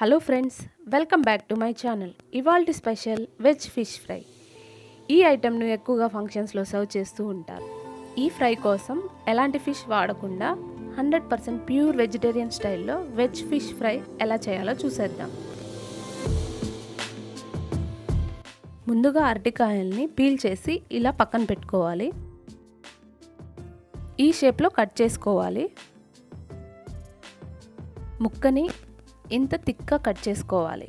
Hello friends, welcome back to my channel. ఇవాల్టి special veg fish fry. ఈ ఐటెంను ఎక్కువగా ఫంక్షన్స్లో సర్వ్ చేస్తూ ఉంటారు. ఈ ఫ్రై కోసం ఎలాంటి ఫిష్ వాడకుండా 100% ప్యూర్ వెజిటేరియన్ స్టైల్లో వెజ్ ఫిష్ ఫ్రై ఎలా చేయాలో చూసేద్దాం. ముందుగా అరటికాయల్ని పీల్ చేసి ఇలా పక్కన పెట్టుకోవాలి. ఈ షేప్లో కట్ చేసుకోవాలి. ముక్కని ఇంత థిక్గా కట్ చేసుకోవాలి.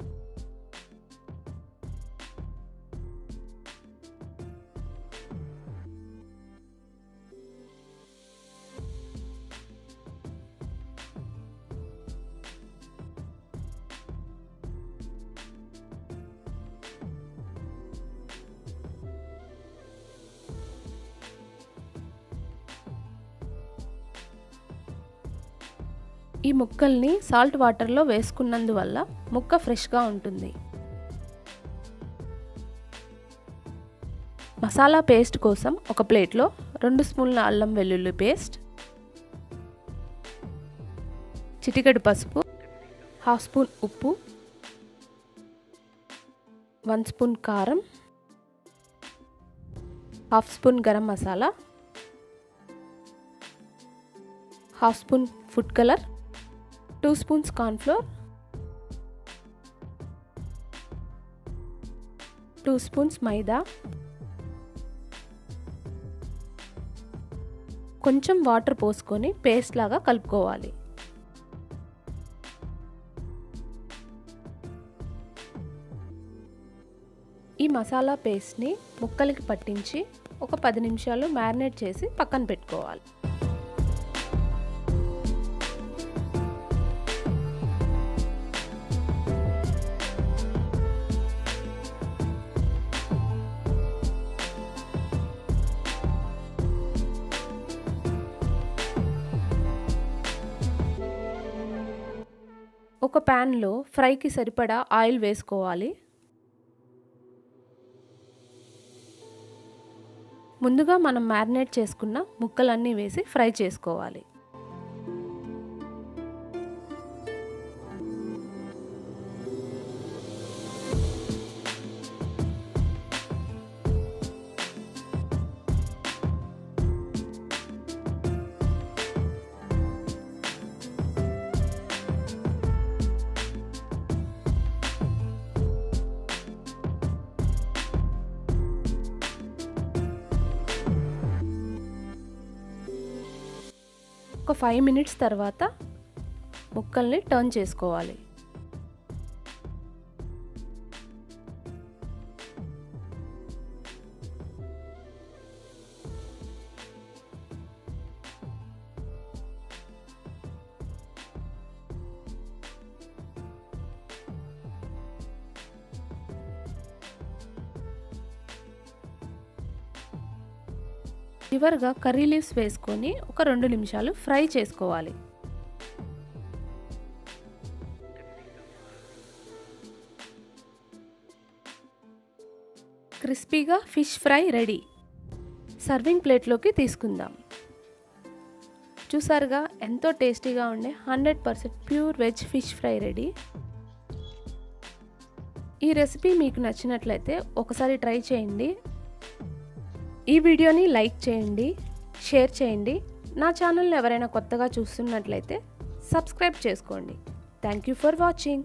ఈ ముక్కల్ని సాల్ట్ వాటర్లో వేసుకున్నందువల్ల ముక్క ఫ్రెష్గా ఉంటుంది. మసాలా పేస్ట్ కోసం ఒక ప్లేట్లో 2 స్పూన్ల అల్లం వెల్లుల్లి పేస్ట్, చిటికెడు పసుపు, 1/2 స్పూన్ ఉప్పు, 1 స్పూన్ కారం, 1/2 spoon garam masala, 1/2 spoon food colour, 2 spoons cornflour, 2 spoons maida, కొంచెం వాటర్ పోసుకొని పేస్ట్ లాగా కలుపుకోవాలి. ఈ మసాలా పేస్ట్ని ముక్కలకి పట్టించి ఒక 10 నిమిషాలు మ్యారినేట్ చేసి పక్కన పెట్టుకోవాలి. ఒక ప్యాన్లో ఫ్రైకి సరిపడా ఆయిల్ వేసుకోవాలి. ముందుగా మనం మ్యారినేట్ చేసుకున్న ముక్కలన్నీ వేసి ఫ్రై చేసుకోవాలి. ఒక 5 మినిట్స్ తర్వాత ముక్కల్ని టర్న్ చేసుకోవాలి. చివరగా కర్రీ లీవ్స్ వేసుకొని ఒక 2 నిమిషాలు ఫ్రై చేసుకోవాలి. క్రిస్పీగా ఫిష్ ఫ్రై రెడీ. సర్వింగ్ ప్లేట్లోకి తీసుకుందాం. చూసారుగా, ఎంతో టేస్టీగా ఉండే 100% pure veg fish fry ready. ఈ రెసిపీ మీకు నచ్చినట్లయితే ఒకసారి ట్రై చేయండి. ఈ వీడియోని లైక్ చేయండి, షేర్ చేయండి. నా ఛానల్ని ఎవరైనా కొత్తగా చూస్తున్నట్లయితే సబ్స్క్రైబ్ చేసుకోండి. Thank you for watching.